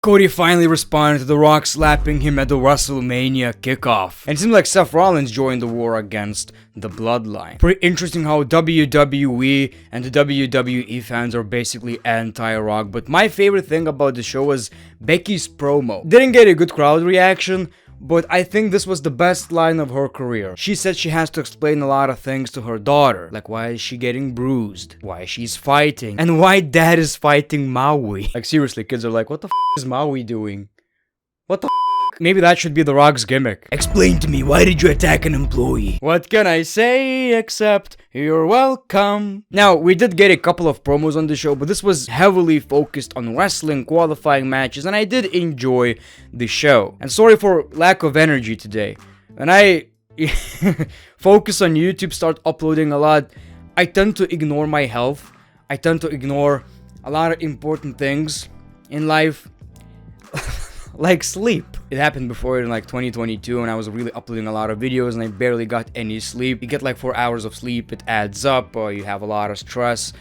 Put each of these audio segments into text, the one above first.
Cody finally responded to The Rock slapping him at the WrestleMania kickoff. And it seems like Seth Rollins joined the war against the Bloodline. Pretty interesting how WWE and the WWE fans are basically anti-Rock. But my favorite thing about the show was Becky's promo. Didn't get a good crowd reaction, but I think this was the best line of her career. She said she has to explain a lot of things to her daughter, like why is she getting bruised, why she's fighting, and why dad is fighting Maui. Like seriously, kids are like, what the f is Maui doing? What the f? Maybe that should be The Rock's gimmick. Explain to me, why did you attack an employee? What can I say except you're welcome? Now, we did get a couple of promos on the show, but this was heavily focused on wrestling qualifying matches, and I did enjoy the show. And sorry for lack of energy today. When I focus on YouTube, start uploading a lot, I tend to ignore my health. I tend to ignore a lot of important things in life. Like sleep. It happened before in like 2022 and I was really uploading a lot of videos and I barely got any sleep. You get like 4 hours of sleep, it adds up, or you have a lot of stress.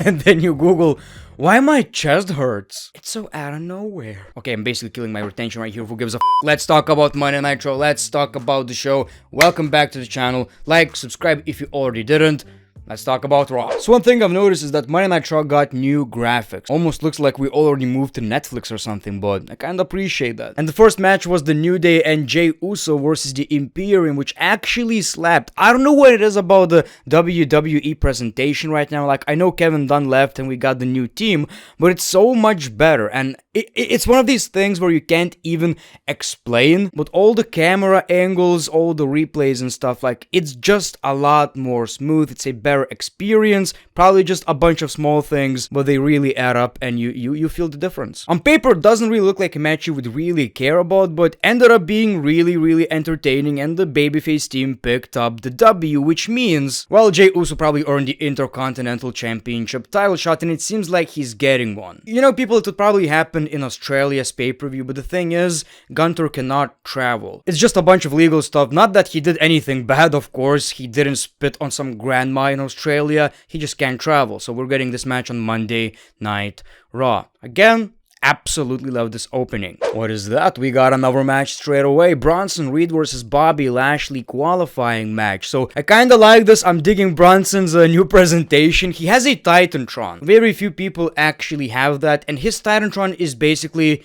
And then you Google, why my chest hurts? It's so out of nowhere. Okay, I'm basically killing my retention right here. Who gives a f? Let's talk about Monday Night Raw. Let's talk about the show. Welcome back to the channel. Like, subscribe if you already didn't. Let's talk about Raw. So one thing I've noticed is that Monday Night Raw got new graphics. Almost looks like we already moved to Netflix or something, but I kinda appreciate that. And the first match was the New Day and Jey Uso versus the Imperium, which actually slapped. I don't know what it is about the WWE presentation right now. Like, I know Kevin Dunn left and we got the new team, but it's so much better. And it's one of these things where you can't even explain, but all the camera angles, all the replays and stuff, like, it's just a lot more smooth. It's a better experience, probably just a bunch of small things, but they really add up and you feel the difference. On paper, it doesn't really look like a match you would really care about, but ended up being really entertaining, and the babyface team picked up the W, which means, well, Jey Uso probably earned the Intercontinental Championship title shot, and it seems like he's getting one. You know, people, it would probably happen in Australia's pay-per-view, but the thing is, Gunther cannot travel. It's just a bunch of legal stuff. Not that he did anything bad, of course. He didn't spit on some grandma in Australia. He just can't travel. So we're getting this match on Monday Night Raw. Again, absolutely love this opening. What is that? We got another match straight away. Bronson Reed versus Bobby Lashley qualifying match. So I kinda like this. I'm digging Bronson's new presentation. He has a Titantron. Very few people actually have that, and his Titantron is basically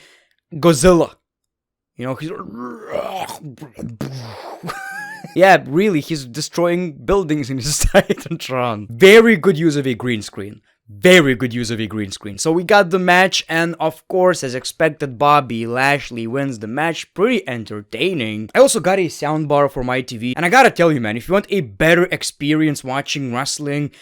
Godzilla. You know, he's yeah, really, he's destroying buildings in his Titantron. Very good use of a green screen. Very good use of a green screen. So we got the match, and of course, as expected, Bobby Lashley wins the match. Pretty entertaining. I also got a soundbar for my TV, and I gotta tell you, man, if you want a better experience watching wrestling,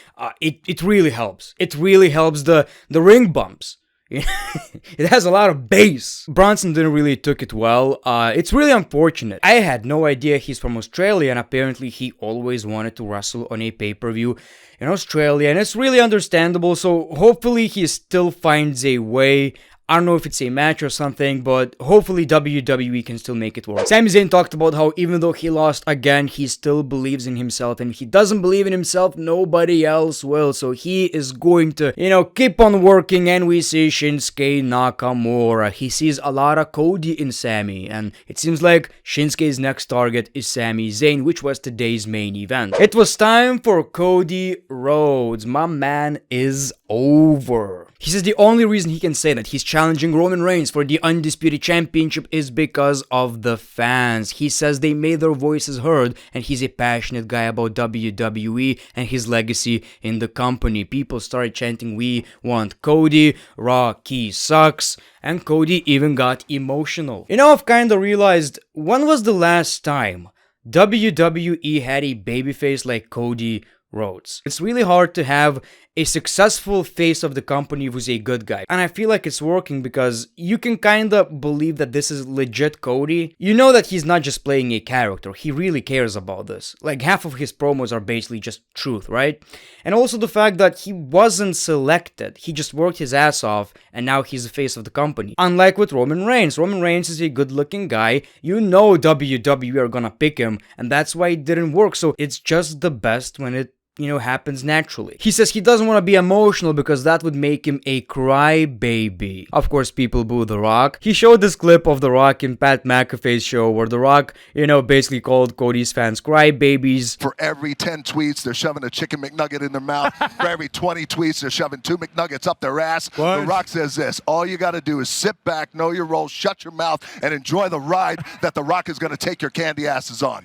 it really helps. It really helps the ring bumps. It has a lot of bass. Bronson didn't really took it well. It's really unfortunate. I had no idea he's from Australia, and apparently he always wanted to wrestle on a pay-per-view in Australia, and it's really understandable. So hopefully he still finds a way. I don't know if it's a match or something, but hopefully WWE can still make it work. Sami Zayn talked about how even though he lost again, he still believes in himself, and if he doesn't believe in himself, nobody else will. So he is going to, you know, keep on working, and we see Shinsuke Nakamura. He sees a lot of Cody in Sami, and it seems like Shinsuke's next target is Sami Zayn, which was today's main event. It was time for Cody Rhodes. My man is over. He says the only reason he can say that he's challenging Roman Reigns for the Undisputed Championship is because of the fans. He says they made their voices heard, and he's a passionate guy about WWE and his legacy in the company. People started chanting, "We want Cody," "Rocky sucks," and Cody even got emotional. You know, I've kinda realized, when was the last time WWE had a babyface like Cody Rhodes? It's really hard to have a successful face of the company who's a good guy, and I feel like it's working because you can kinda believe that this is legit Cody. You know that he's not just playing a character, he really cares about this. Like, half of his promos are basically just truth, right? And also the fact that he wasn't selected, he just worked his ass off, and now he's the face of the company. Unlike with Roman Reigns. Roman Reigns is a good looking guy, you know WWE are gonna pick him, and that's why it didn't work. So it's just the best when it happens naturally. He says he doesn't want to be emotional because that would make him a crybaby. Of course, people boo The Rock. He showed this clip of The Rock in Pat McAfee's show where The Rock, basically called Cody's fans crybabies. For every 10 tweets, they're shoving a chicken McNugget in their mouth. For every 20 tweets, they're shoving 2 McNuggets up their ass. What? The Rock says this: all you got to do is sit back, know your role, shut your mouth, and enjoy the ride that The Rock is going to take your candy asses on.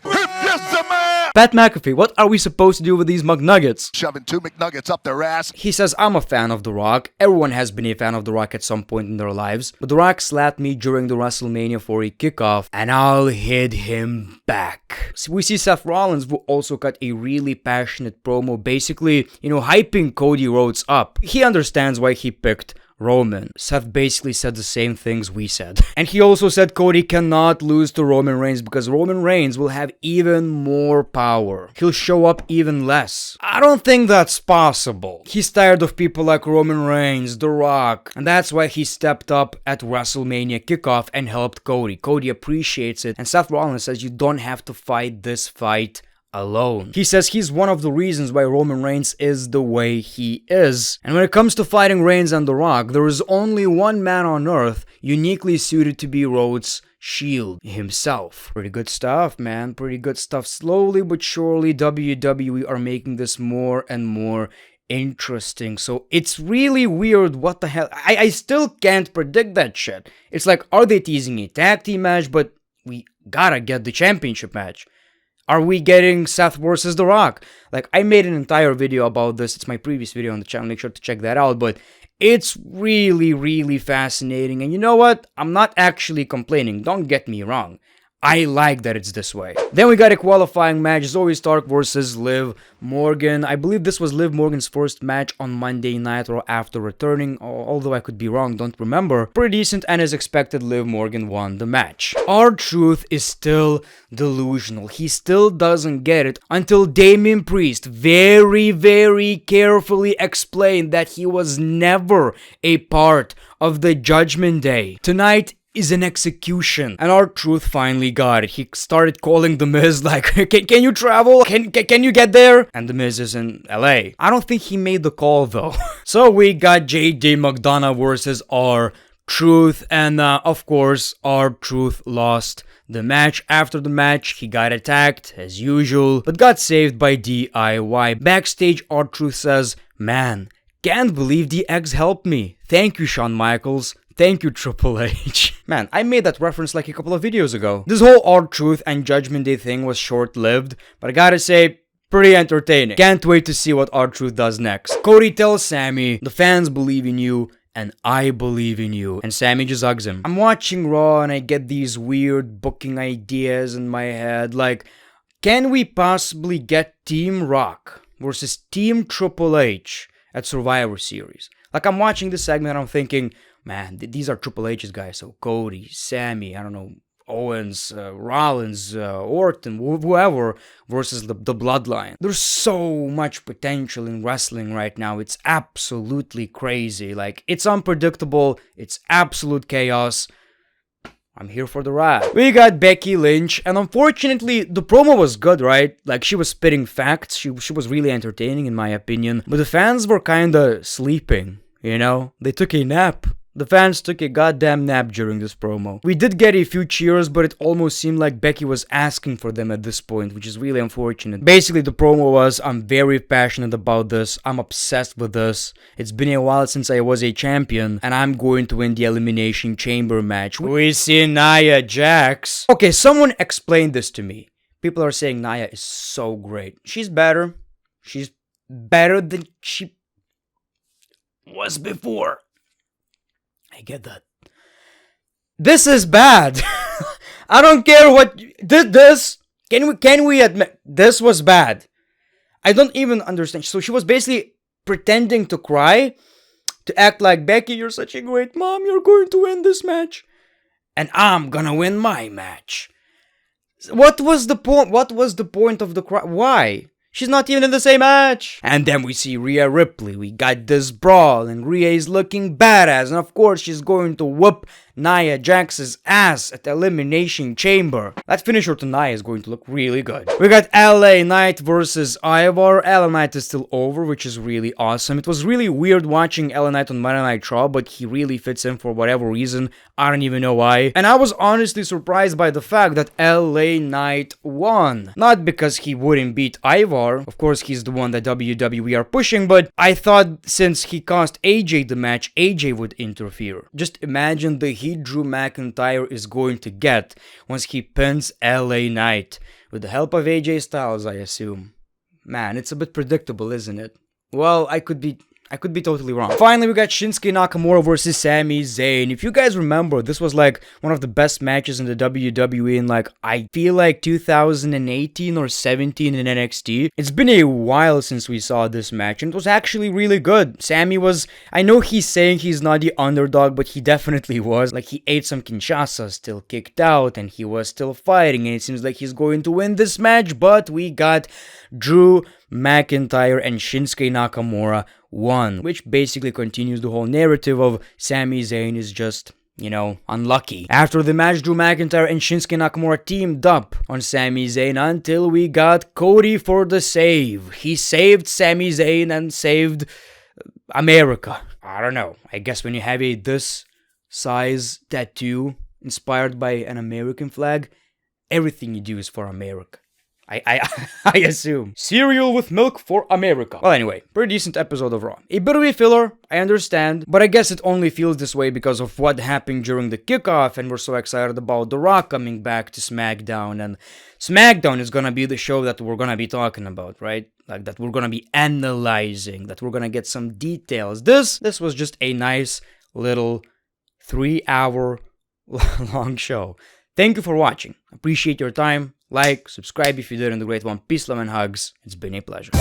Pat McAfee, what are we supposed to do with these McNuggets? Shoving 2 McNuggets up their ass. He says, I'm a fan of The Rock. Everyone has been a fan of The Rock at some point in their lives. But The Rock slapped me during the WrestleMania 4 kickoff, and I'll hit him back. So we see Seth Rollins, who also cut a really passionate promo, basically, hyping Cody Rhodes up. He understands why he picked Roman. Seth basically said the same things we said. And he also said Cody cannot lose to Roman Reigns because Roman Reigns will have even more power. He'll show up even less. I don't think that's possible. He's tired of people like Roman Reigns, The Rock, and that's why he stepped up at WrestleMania kickoff and helped Cody. Cody appreciates it, and Seth Rollins says you don't have to fight this fight alone. He says he's one of the reasons why Roman Reigns is the way he is. And when it comes to fighting Reigns and The Rock, there is only one man on earth uniquely suited to be Rhodes' shield himself. Pretty good stuff, man. Pretty good stuff. Slowly but surely, WWE are making this more and more interesting. So it's really weird. What the hell? I still can't predict that shit. It's like, are they teasing a tag team match? But we gotta get the championship match. Are we getting Seth versus The Rock? Like, I made an entire video about this. It's my previous video on the channel. Make sure to check that out. But it's really, really fascinating. And you know what? I'm not actually complaining. Don't get me wrong. I like that it's this way. Then we got a qualifying match. Zoe Stark versus Liv Morgan. I believe this was Liv Morgan's first match on Monday Night Raw after returning, although I could be wrong, don't remember. Pretty decent, and as expected, Liv Morgan won the match. R-Truth is still delusional. He still doesn't get it until Damian Priest very, very carefully explained that he was never a part of the Judgment Day. Tonight is an execution, and R-Truth finally got it. He started calling The Miz like, can you travel? Can you get there? And The Miz is in LA. I don't think he made the call though. So we got JD McDonough versus R-Truth, and of course R-Truth lost the match. After the match, he got attacked as usual, but got saved by DIY. Backstage, R-Truth says, man, can't believe the eggs helped me. Thank you, Shawn Michaels. Thank you, Triple H. Man, I made that reference like a couple of videos ago. This whole R-Truth and Judgment Day thing was short-lived, but I gotta say, pretty entertaining. Can't wait to see what R-Truth does next. Cody tells Sammy, the fans believe in you, and I believe in you. And Sammy just hugs him. I'm watching Raw and I get these weird booking ideas in my head, like, can we possibly get Team Rock versus Team Triple H at Survivor Series? Like, I'm watching this segment and I'm thinking, man, these are Triple H's guys. So Cody, Sammy, I don't know, Owens, Rollins, Orton, whoever, versus the Bloodline. There's so much potential in wrestling right now. It's absolutely crazy. Like, it's unpredictable. It's absolute chaos. I'm here for the ride. We got Becky Lynch, and unfortunately, the promo was good, right? Like, she was spitting facts. She was really entertaining, in my opinion. But the fans were kinda sleeping, They took a nap. The fans took a goddamn nap during this promo. We did get a few cheers, but it almost seemed like Becky was asking for them at this point, which is really unfortunate. Basically, the promo was, I'm very passionate about this, I'm obsessed with this, it's been a while since I was a champion, and I'm going to win the Elimination Chamber match. We see Nia Jax. Okay, someone explained this to me. People are saying Nia is so great. She's better. She's better than she was before. I get that. This is bad. I don't care what this. Can we admit this was bad? I don't even understand. So she was basically pretending to cry, to act like, Becky, you're such a great mom. You're going to win this match, and I'm gonna win my match. What was the point? What was the point of the cry? Why? She's not even in the same match. And then we see Rhea Ripley. We got this brawl, and Rhea is looking badass. And of course, she's going to whoop Nia Jax's ass at Elimination Chamber. That finisher to Nia is going to look really good. We got LA Knight versus Ivar. LA Knight is still over, which is really awesome. It was really weird watching LA Knight on Monday Night Raw, but he really fits in for whatever reason. I don't even know why. And I was honestly surprised by the fact that LA Knight won. Not because he wouldn't beat Ivar. Of course, he's the one that WWE are pushing, but I thought since he cost AJ the match, AJ would interfere. Just imagine the heat Drew McIntyre is going to get once he pins LA Knight. With the help of AJ Styles, I assume. Man, it's a bit predictable, isn't it? Well, I could be totally wrong. Finally, we got Shinsuke Nakamura versus Sami Zayn. If you guys remember, this was like one of the best matches in the WWE in like, I feel like 2018 or 17 in NXT. It's been a while since we saw this match, and it was actually really good. Sami was, I know he's saying he's not the underdog, but he definitely was. Like, he ate some Kinshasa, still kicked out, and he was still fighting, and it seems like he's going to win this match, but we got Drew McIntyre and Shinsuke Nakamura won, which basically continues the whole narrative of Sami Zayn is just, you know, unlucky. After the match, Drew McIntyre and Shinsuke Nakamura teamed up on Sami Zayn until we got Cody for the save. He saved Sami Zayn and saved America. I don't know. I guess when you have a this size tattoo inspired by an American flag, everything you do is for America. I assume. Cereal with milk for America. Well, anyway, pretty decent episode of Raw. A bit of a filler, I understand, but I guess it only feels this way because of what happened during the kickoff, and we're so excited about The Rock coming back to SmackDown, and SmackDown is gonna be the show that we're gonna be talking about, right? Like, that we're gonna be analyzing, that we're gonna get some details. This was just a nice little 3-hour long show. Thank you for watching. Appreciate your time. Like, subscribe if you did, and the great one. Peace, love, and hugs. It's been a pleasure.